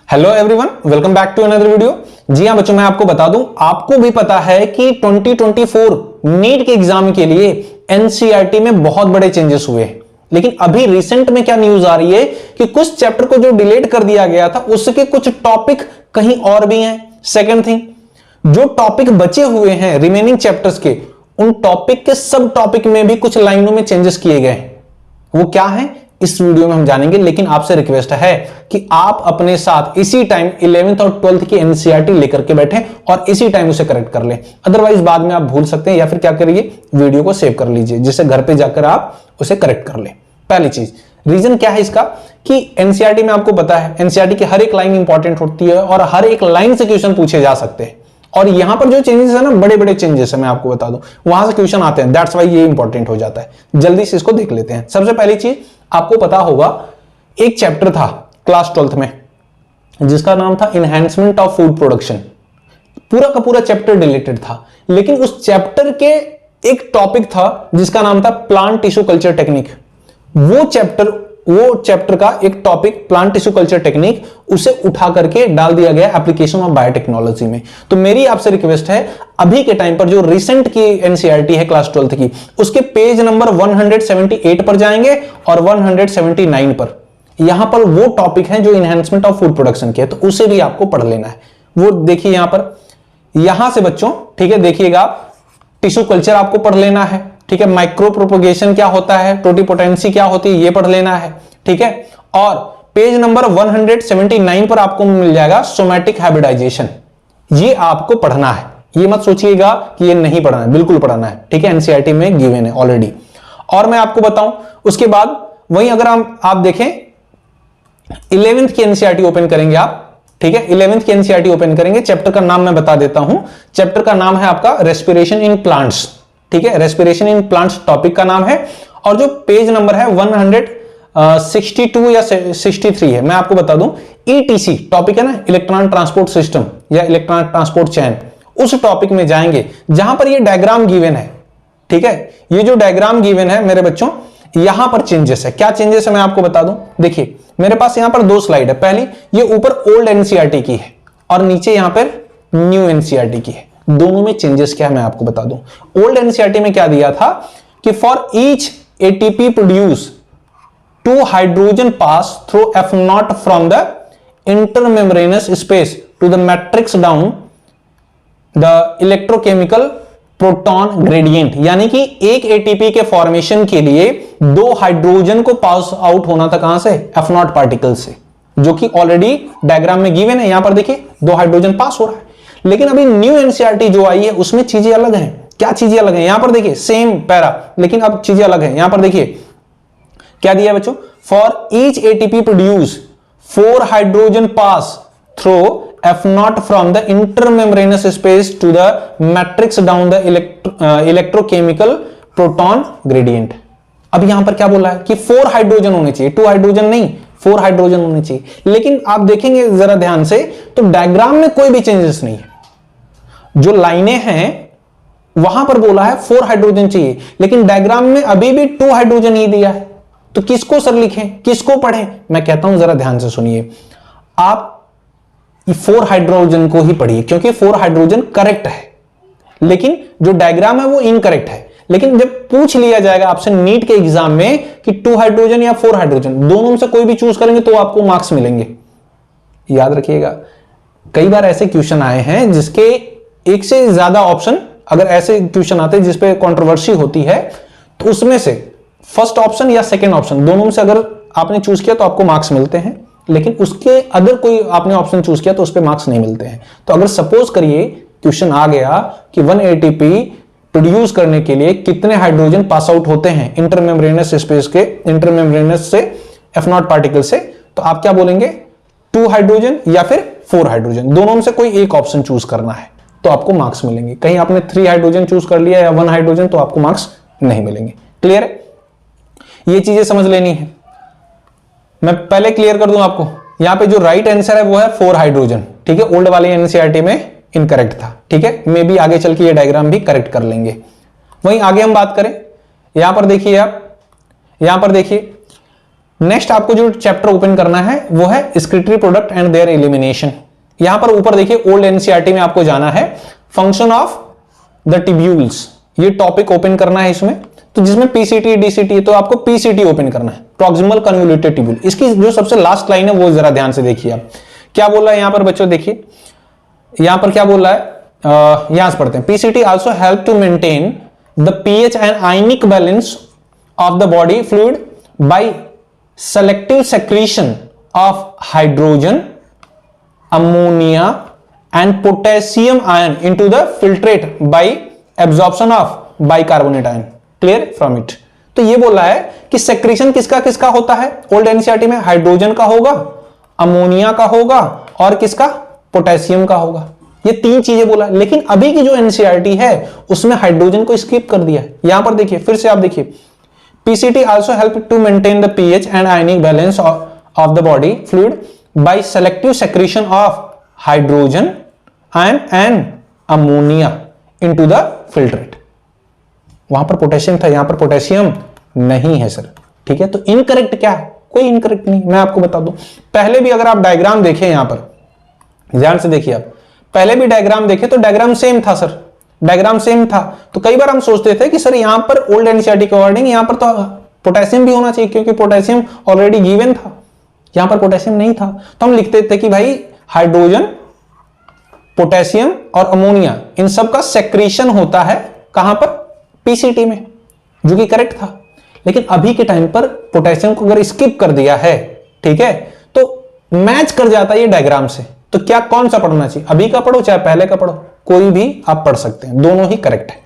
Hello everyone, welcome back to another video. जी हां बच्चों, मैं आपको बता दूं, आपको भी पता है कि 2024 नीट के एग्जाम के लिए एनसीईआरटी में बहुत बड़े चेंजेस हुए हैं। लेकिन अभी रिसेंट में क्या न्यूज आ रही है कि कुछ चैप्टर को जो डिलीट कर दिया गया था उसके कुछ टॉपिक कहीं और भी हैं। सेकंड थिंग, जो टॉपिक बचे हुए हैं रिमेनिंग चैप्टर्स के, उन टॉपिक के सब टॉपिक में भी कुछ लाइनों में चेंजेस किए गए हैं। वो क्या है इस वीडियो में हम जानेंगे। लेकिन आपसे रिक्वेस्ट है कि आप अपने साथ इसी टाइम 11th और 12th की एनसीईआरटी लेकर के बैठें और इसी टाइम उसे करेक्ट कर लें। अदरवाइज बाद में आप भूल सकते हैं, या फिर क्या करिए, वीडियो को सेव कर लीजिए जिससे घर पे जाकर आप उसे करेक्ट कर लें। पहली चीज, रीजन क्या है इसका कि एनसीईआरटी में आपको पता है एनसीईआरटी की हर एक लाइन इंपॉर्टेंट होती है और हर एक लाइन से क्वेश्चन पूछे जा सकते हैं। और यहां पर जो चेंजेस है ना, बड़े बड़े चेंजेस है, मैं आपको बता दूं, वहां से क्वेश्चन आते हैं। दैट्स वाई ये इंपॉर्टेंट हो जाता है। जल्दी से इसको देख लेते हैं। सबसे पहली चीज, आपको पता होगा एक चैप्टर था क्लास 12th में जिसका नाम था इनहैंसमेंट ऑफ फूड प्रोडक्शन। पूरा का पूरा चैप्टर डिलीटेड था, लेकिन उस चैप्टर के एक टॉपिक था जिसका नाम था प्लांट टिश्यू कल्चर टेक्निक। वो चैप्टर का एक topic plant tissue culture technique, उसे उठा करके डाल दिया गया एप्लीकेशन ऑफ बायोटेक्नोलॉजी में। तो मेरी आपसे रिक्वेस्ट है, अभी के टाइम पर जो रिसेंट की एनसीईआरटी है क्लास 12th की, उसके पेज नंबर 178 पर जाएंगे और 179 पर, यहां पर वो टॉपिक है जो इनहैंसमेंट ऑफ फूड प्रोडक्शन के है, तो उसे भी आपको पढ़ लेना है। वो देखिए यहां पर, यहां से बच्चों, ठीक है, देखिएगा, टिश्यू कल्चर आपको पढ़ लेना है, ठीक है, माइक्रो प्रोपोगेशन क्या होता है, टोटिपोटेंसी क्या होती है, ये पढ़ लेना है, ठीक है। और पेज नंबर 179 पर आपको मिल जाएगा सोमैटिक हाइब्रिडाइजेशन। ये आपको पढ़ना है, ये मत सोचिएगा कि ये नहीं पढ़ना है, बिल्कुल पढ़ना है, ठीक है। एनसीईआरटी में गिवन है ऑलरेडी। और मैं आपको बताऊं, उसके बाद वहीं अगर आप देखें 11th की एनसीईआरटी ओपन करेंगे आप, ठीक है, 11th की एनसीईआरटी ओपन करेंगे। चैप्टर का नाम मैं बता देता हूं, चैप्टर का नाम है आपका रेस्पिरेशन इन प्लांट्स, ठीक है, रेस्पिरेशन इन प्लांट्स टॉपिक का नाम है। और जो पेज नंबर है 162 या 63 है, मैं आपको बता दूं, ईटीसी टॉपिक है ना, इलेक्ट्रॉन ट्रांसपोर्ट सिस्टम या इलेक्ट्रॉन ट्रांसपोर्ट चैन, उस टॉपिक में जाएंगे जहां पर ये डायग्राम गिवन है, ठीक है। ये जो डायग्राम गिवन है मेरे बच्चों, यहां पर चेंजेस है। क्या चेंजेस है मैं आपको बता दूं। देखिए मेरे पास यहां पर दो स्लाइड है। पहली ये ऊपर ओल्ड एनसीईआरटी की है और नीचे यहां पर न्यू एनसीईआरटी की है। दोनों में चेंजेस क्या है मैं आपको बता दूं। ओल्ड एनसीईआरटी में क्या दिया था कि for each ATP produce 2 hydrogen pass through F0 from the intermembrane space to the matrix down the electrochemical proton gradient. यानी कि एक एटीपी के फॉर्मेशन के लिए 2 हाइड्रोजन को पास आउट होना था, कहां से, F0 पार्टिकल से, जो कि ऑलरेडी डायग्राम में गिवन है। यहां पर देखिए 2 हाइड्रोजन पास हो रहा है। लेकिन अभी न्यू एनसीईआरटी जो आई है उसमें चीजें अलग हैं। क्या चीजें अलग हैं, यहां पर देखिए सेम पैरा, लेकिन अब चीजें अलग हैं। यहां पर देखिए क्या दिया बच्चों, for each ATP produce 4 hydrogen pass through F0 from the intermembrane space to the matrix down the electrochemical proton gradient. अब यहां पर क्या बोला है कि 4 हाइड्रोजन होने चाहिए, 2 हाइड्रोजन नहीं, 4 हाइड्रोजन होने चाहिए। लेकिन आप देखेंगे जरा ध्यान से तो डायग्राम में कोई भी चेंजेस नहीं है। जो लाइनें हैं वहां पर बोला है 4 हाइड्रोजन चाहिए, लेकिन डायग्राम में अभी भी 2 हाइड्रोजन ही दिया है। तो किसको सर लिखें, किसको पढ़ें? मैं कहता हूं जरा ध्यान से सुनिए, आप 4 हाइड्रोजन को ही पढ़िए, क्योंकि 4 हाइड्रोजन करेक्ट है, लेकिन जो डायग्राम है वो इनकरेक्ट है। लेकिन जब पूछ लिया जाएगा आपसे नीट के एग्जाम में कि 2 हाइड्रोजन या 4 हाइड्रोजन, दोनों में से कोई भी चूज करेंगे तो आपको मार्क्स मिलेंगे। याद रखिएगा, कई बार ऐसे क्वेश्चन आए हैं जिसके एक से ज्यादा ऑप्शन, अगर ऐसे क्वेश्चन आते हैं जिसपे कंट्रोवर्सी होती है, तो उसमें से फर्स्ट ऑप्शन या सेकेंड ऑप्शन, दोनों में से अगर आपने चूज किया तो आपको मार्क्स मिलते हैं। लेकिन उसके अदर कोई आपने ऑप्शन चूज किया तो उस पर मार्क्स नहीं मिलते हैं। तो अगर सपोज करिए क्वेश्चन आ गया कि 1 एटीपी प्रोड्यूस करने के लिए कितने हाइड्रोजन पास आउट होते हैं इंटरमेम्ब्रेनस स्पेस के, इंटरमेम्ब्रेनस से F0 पार्टिकल से, तो आप क्या बोलेंगे, 2 हाइड्रोजन या फिर 4 हाइड्रोजन, दोनों में से कोई एक ऑप्शन चूज करना है तो आपको मार्क्स मिलेंगे। कहीं आपने 3 हाइड्रोजन चूज कर लिया या 1 हाइड्रोजन तो आपको मार्क्स नहीं मिलेंगे। क्लियर है, ये चीजें समझ लेनी है। मैं पहले क्लियर कर दूं आपको, यहां पे जो राइट आंसर है वो है 4 हाइड्रोजन, ठीक है। ओल्ड वाली एनसीईआरटी में इनकरेक्ट था, ठीक है। मे बी आगे चल के ये डायग्राम भी करेक्ट कर लेंगे। वहीं आगे हम बात करें, यहां पर देखिए आप, यहां पर देखिए नेक्स्ट आपको जो चैप्टर ओपन करना है वो है excretory product and there elimination. यहां पर ऊपर देखिए ओल्ड एनसीईआरटी में आपको जाना है फंक्शन ऑफ द टिब्यूल्स, ये टॉपिक ओपन करना है इसमें। तो जिसमें पीसीटी डीसीटी, तो आपको पीसीटी ओपन करना है, प्रॉक्सिमल कन्वोल्यूटेड ट्यूब्यूल। इसकी जो सबसे लास्ट लाइन है वो जरा ध्यान से देखिए आप क्या बोल रहा है यहां पर बच्चों। देखिए यहां पर क्या बोल रहा है, यहां से पढ़ते हैं। PCT also help to maintain the pH and ionic balance of the body fluid by selective secretion of hydrogen, ammonia and potassium ion into the filtrate by absorption of bicarbonate ion. Clear from it. तो ये बोला है कि secretion किसका किसका होता है old NCERT में, हाइड्रोजन का होगा, अमोनिया का होगा और किसका, पोटेशियम का होगा। ये तीन चीजें बोला, लेकिन अभी की जो एनसीईआरटी है उसमें हाइड्रोजन को स्किप कर दिया है। यहां पर देखिए फिर से आप देखिए, PCT also help to maintain the pH and ionic balance of the body fluid by selective secretion of hydrogen ion and ammonia into the filtrate. वहां पर पोटेशियम था, यहां पर पोटेशियम नहीं है सर। ठीक है, तो इनकरेक्ट क्या है, कोई इनकरेक्ट नहीं। मैं आपको बता दूं, पहले भी अगर आप डायग्राम देखें, यहां पर ध्यान से देखिए, आप पहले भी डायग्राम देखें तो डायग्राम सेम था सर, डायग्राम सेम था। तो कई बार हम सोचते थे कि सर यहां पर ओल्ड एनसीईआरटी के अकॉर्डिंग यहां पर तो पोटेशियम भी होना चाहिए क्योंकि पोटेशियम ऑलरेडी गिवन था, यहां पर पोटेशियम नहीं था। तो हम लिखते थे कि भाई हाइड्रोजन, पोटेशियम और अमोनिया इन सब का सेक्रीशन होता है कहां पर, पीसीटी में, जो कि करेक्ट था। लेकिन अभी के टाइम पर पोटेशियम को अगर स्किप कर दिया है, ठीक है, तो मैच कर जाता है ये डायग्राम से। तो क्या कौन सा पढ़ना चाहिए, अभी का पढ़ो चाहे पहले का पढ़ो, कोई भी आप पढ़ सकते हैं, दोनों ही करेक्ट है।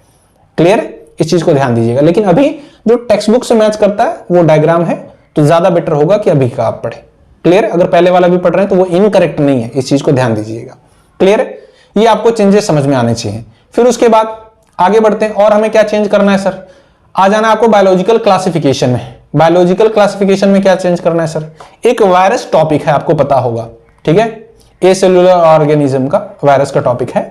क्लियर, इस चीज को ध्यान दीजिएगा। लेकिन अभी जो टेक्स्ट बुक से मैच करता है वो डायग्राम है, तो ज्यादा बेटर होगा कि अभी का आप पढ़े। क्लियर, अगर पहले वाला भी पढ़ रहे हैं तो वो इनकरेक्ट नहीं है, इस चीज को ध्यान दीजिएगा। क्लियर, ये आपको चेंजेस समझ में आने चाहिए। फिर उसके बाद आगे बढ़ते हैं, और हमें क्या चेंज करना है सर, आ जाना आपको बायोलॉजिकल क्लासिफिकेशन में। बायोलॉजिकल क्लासिफिकेशन में क्या चेंज करना है सर, एक वायरस टॉपिक है, आपको पता होगा, ठीक है, ए सेलुलर ऑर्गेनिज्म का वायरस का टॉपिक है।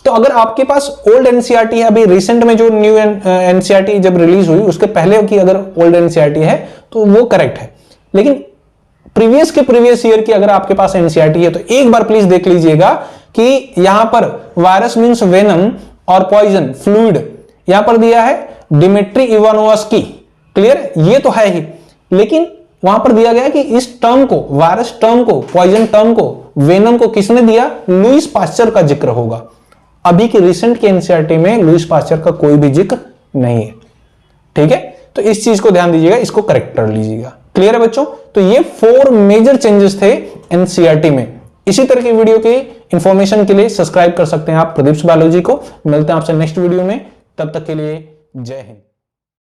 तो अगर आपके पास ओल्ड एनसीईआरटी है, अभी रिसेंट में जो न्यू एनसीईआरटी जब रिलीज हुई उसके पहले की अगर ओल्ड एनसीईआरटी है तो वो करेक्ट है। लेकिन प्रीवियस ईयर की अगर आपके पास एनसीईआरटी है तो एक बार प्लीज देख लीजिएगा कि यहां पर वायरस मींस वेनम और पॉइजन फ्लूइड यहां पर दिया है डिमिट्री इवानोव्स्की। क्लियर, ये तो है ही, लेकिन वहां पर दिया गया कि इस टर्म को, वायरस टर्म को, पॉइजन टर्म को, वेनम को किसने दिया, लुईस पास्चर का जिक्र होगा। अभी की रिसेंट के एनसीईआरटी में लुईस पास्चर का कोई भी जिक्र नहीं है। ठीक है, तो इस चीज को ध्यान दीजिएगा, इसको करेक्ट कर लीजिएगा। क्लियर है बच्चों, तो ये 4 मेजर चेंजेस थे एनसीईआरटी में। इसी तरह की वीडियो के इंफॉर्मेशन के लिए सब्सक्राइब कर सकते हैं आप प्रदीप्स बायोलॉजी को। मिलते हैं आपसे नेक्स्ट वीडियो में, तब तक के लिए जय हिंद।